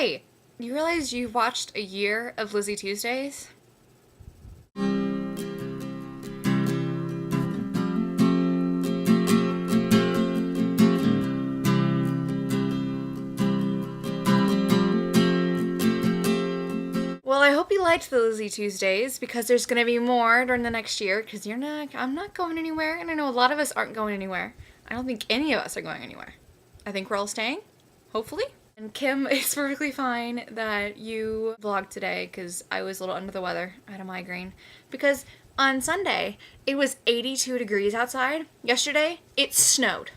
Hey, you realize you've watched a year of Lizzie Tuesdays? Well, I hope you liked the Lizzie Tuesdays because there's going to be more during the next year because I'm not going anywhere, and I know a lot of us aren't going anywhere. I don't think any of us are going anywhere. I think we're all staying, hopefully. And Kim, it's perfectly fine that you vlogged today because I was a little under the weather. I had a migraine. Because on Sunday, it was 82 degrees outside. Yesterday, it snowed.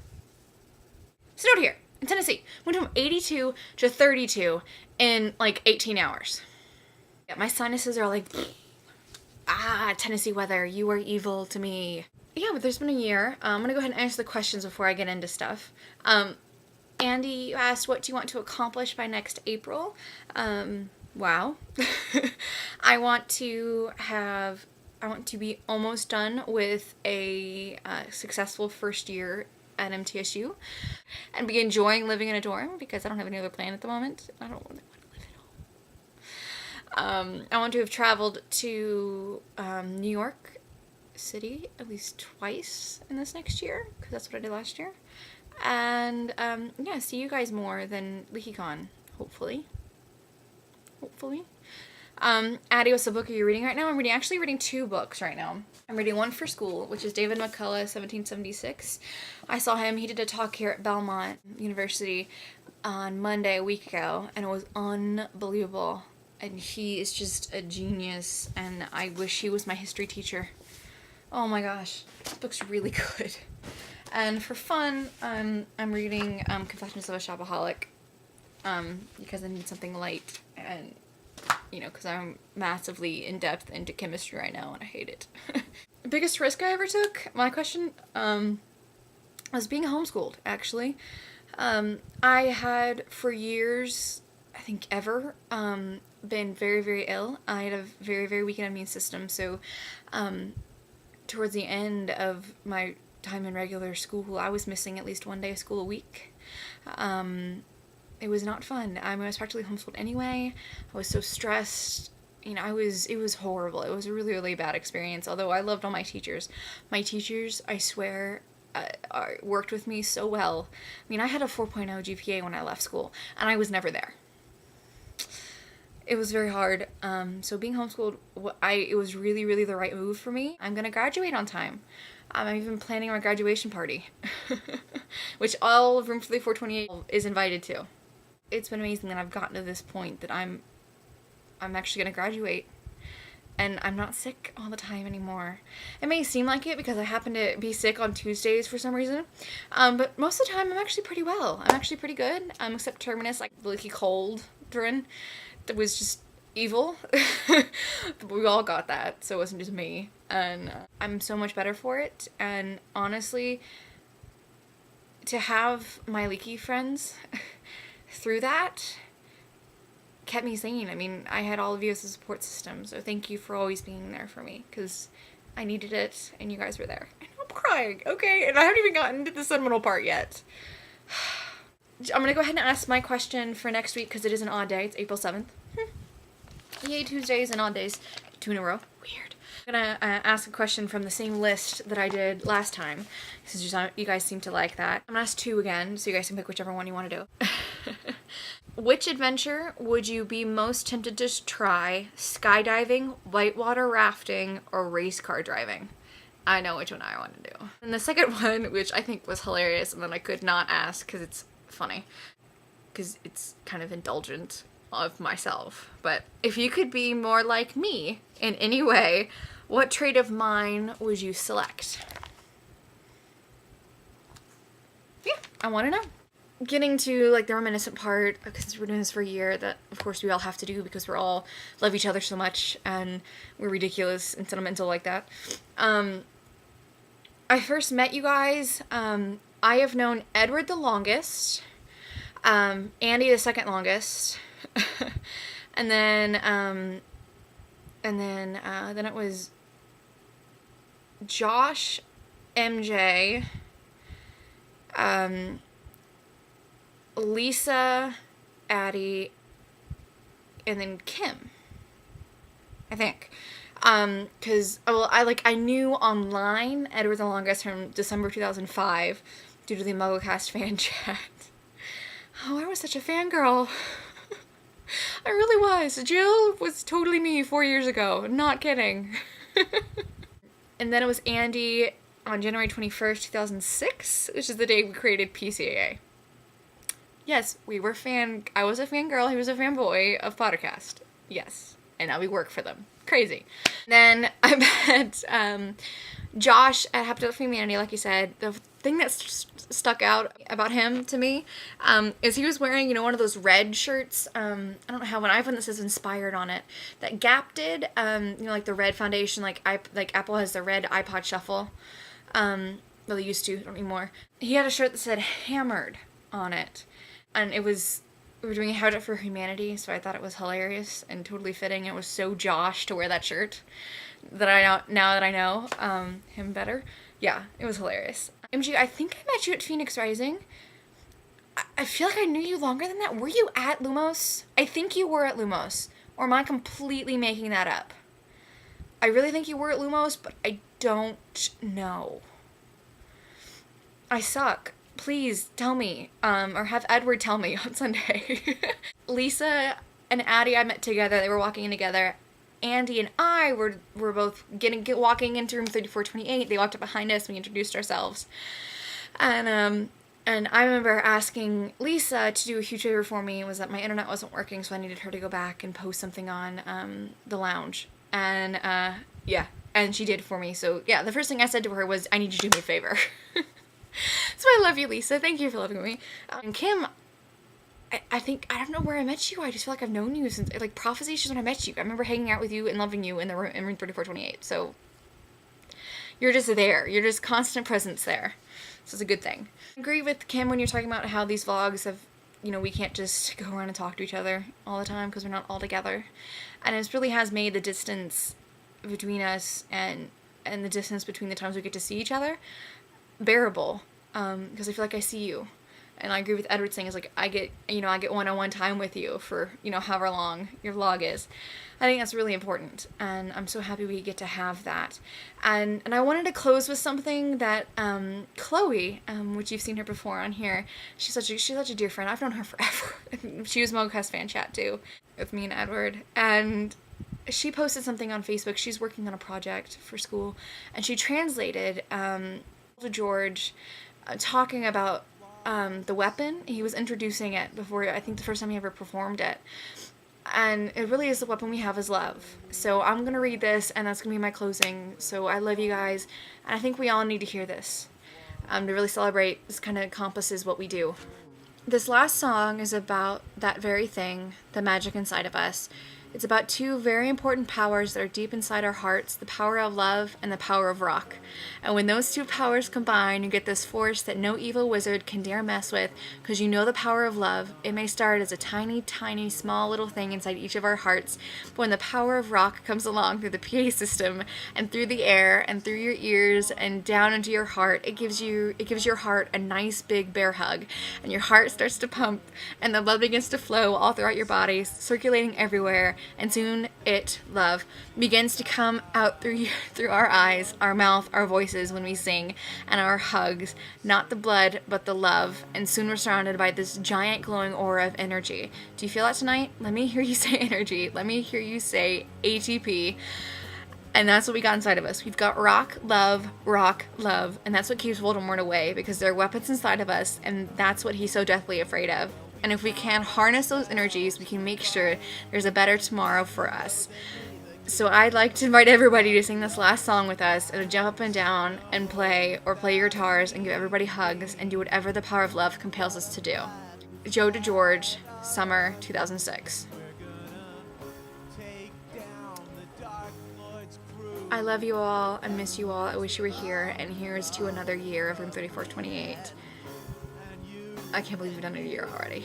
Snowed here in Tennessee. Went from 82 to 32 in like 18 hours. Yeah, my sinuses are like, Tennessee weather, you are evil to me. Yeah, but there's been a year. I'm going to go ahead and answer the questions before I get into stuff. Andy, you asked, what do you want to accomplish by next April? Wow. I want to be almost done with a successful first year at MTSU and be enjoying living in a dorm because I don't have any other plan at the moment. I don't want to live at home. I want to have traveled to New York City at least twice in this next year because that's what I did last year. And yeah, see you guys more than LeakyCon, hopefully. Addie, what's the book are you reading right now? I'm actually reading two books right now. I'm reading one for school, which is David McCullough, 1776. I saw him, he did a talk here at Belmont University on Monday a week ago, and it was unbelievable. And he is just a genius, and I wish he was my history teacher. Oh my gosh, this book's really good. And for fun, I'm reading Confessions of a Shopaholic because I need something light and, because I'm massively in-depth into chemistry right now and I hate it. The biggest risk I ever took, my question, was being homeschooled, actually. I had for years, I think ever, been very, very ill. I had a very, very weak immune system, so towards the end of my time in regular school, I was missing at least one day of school a week. It was not fun. I was practically homeschooled anyway. I was so stressed. It was horrible. It was a really, really bad experience, although I loved all my teachers. My teachers, I swear, worked with me so well. I had a 4.0 GPA when I left school, and I was never there. It was very hard. So being homeschooled, it was really, really the right move for me. I'm going to graduate on time. I'm even planning my graduation party, which all of Room for the 428 is invited to. It's been amazing that I've gotten to this point that I'm actually going to graduate, and I'm not sick all the time anymore. It may seem like it because I happen to be sick on Tuesdays for some reason, but most of the time I'm actually pretty well. I'm actually pretty good, except Terminus, like the leaky cold during, that was just evil. We all got that, so it wasn't just me, and I'm so much better for it. And honestly, to have my leaky friends through that kept me sane. I had all of you as a support system, so thank you for always being there for me, because I needed it, and you guys were there. And I'm crying, okay? And I haven't even gotten to the sentimental part yet. I'm gonna go ahead and ask my question for next week, because it is an odd day. It's April 7th. Yay, Tuesdays and odd days. 2 in a row. Weird. I'm gonna ask a question from the same list that I did last time, since you guys seem to like that. I'm gonna ask 2 again, so you guys can pick whichever one you want to do. Which adventure would you be most tempted to try? Skydiving, whitewater rafting, or race car driving? I know which one I want to do. And the second one, which I think was hilarious and then I could not ask because it's funny, because it's kind of indulgent of myself. But if you could be more like me in any way, what trait of mine would you select? Yeah, I want to know. Getting to like the reminiscent part, because we're doing this for a year, that of course we all have to do because we're all love each other so much and we're ridiculous and sentimental like that. I first met you guys, I have known Edward the longest, Andy the second longest, and then it was Josh, MJ, Lisa, Addie, and then Kim, I think. Because, well, I knew online Edward the Longest from December 2005 due to the MuggleCast fan chat. Oh, I was such a fangirl. I really was. Jill was totally me 4 years ago. Not kidding. And then it was Andy on January 21st, 2006, which is the day we created PCAA. Yes, I was a fangirl, he was a fanboy of Pottercast. Yes. And now we work for them. Crazy. Then I met Josh at Happy Death Humanity, like you said. The thing that stuck out about him to me is he was wearing, one of those red shirts. I don't know how, when I have one that says inspired on it, that Gap did, like the red foundation, like Apple has the red iPod Shuffle. Well, they used to, not anymore. He had a shirt that said hammered on it. And we were doing a Habitat for Humanity, so I thought it was hilarious and totally fitting. It was so Josh to wear that shirt now that I know him better. Yeah, it was hilarious. MG, I think I met you at Phoenix Rising. I feel like I knew you longer than that. Were you at Lumos? I think you were at Lumos. Or am I completely making that up? I really think you were at Lumos, but I don't know. I suck. Please tell me, or have Edward tell me on Sunday. Lisa and Addie I met together. They were walking in together. Andy and I were both walking into room 3428. They walked up behind us. We introduced ourselves. And I remember asking Lisa to do a huge favor for me. It was that my internet wasn't working, so I needed her to go back and post something on the lounge. And yeah, and she did for me. So yeah, the first thing I said to her was, I need you to do me a favor. So I love you, Lisa. Thank you for loving me. And Kim, I think, I don't know where I met you. I just feel like I've known you since, like, Prophecy is when I met you. I remember hanging out with you and loving you in room 3428. So you're just there. You're just constant presence there. So it's a good thing. I agree with Kim when you're talking about how these vlogs have, we can't just go around and talk to each other all the time because we're not all together. And it really has made the distance between us and the distance between the times we get to see each other bearable, because I feel like I see you. And I agree with Edward saying, is like, I get one-on-one time with you for, however long your vlog is. I think that's really important, and I'm so happy we get to have that. And I wanted to close with something that Chloe, which you've seen her before on here, she's such a dear friend. I've known her forever. She was MuggleCast fan chat too, with me and Edward. And she posted something on Facebook. She's working on a project for school, and she translated Joe DeGeorge talking about the weapon. He was introducing it before, I think the first time he ever performed it. And it really is the weapon we have is love. So I'm going to read this, and that's going to be my closing. So I love you guys, and I think we all need to hear this to really celebrate. This kind of encompasses what we do. This last song is about that very thing, the magic inside of us. It's about two very important powers that are deep inside our hearts, the power of love and the power of rock. And when those two powers combine, you get this force that no evil wizard can dare mess with, because you know the power of love. It may start as a tiny, tiny, small little thing inside each of our hearts, but when the power of rock comes along through the PA system and through the air and through your ears and down into your heart, it gives your heart a nice big bear hug, and your heart starts to pump, and the blood begins to flow all throughout your body, circulating everywhere. And soon love, begins to come out through our eyes, our mouth, our voices when we sing, and our hugs, not the blood, but the love. And soon we're surrounded by this giant glowing aura of energy. Do you feel that tonight? Let me hear you say energy. Let me hear you say ATP. And that's what we got inside of us. We've got rock, love, and that's what keeps Voldemort away, because there are weapons inside of us, and that's what he's so deathly afraid of. And if we can harness those energies, we can make sure there's a better tomorrow for us. So I'd like to invite everybody to sing this last song with us, and to jump up and down and play your guitars and give everybody hugs and do whatever the power of love compels us to do. Joe DeGeorge, Summer 2006. I love you all. I miss you all. I wish you were here. And here's to another year of Room 3428. I can't believe we've done a year already.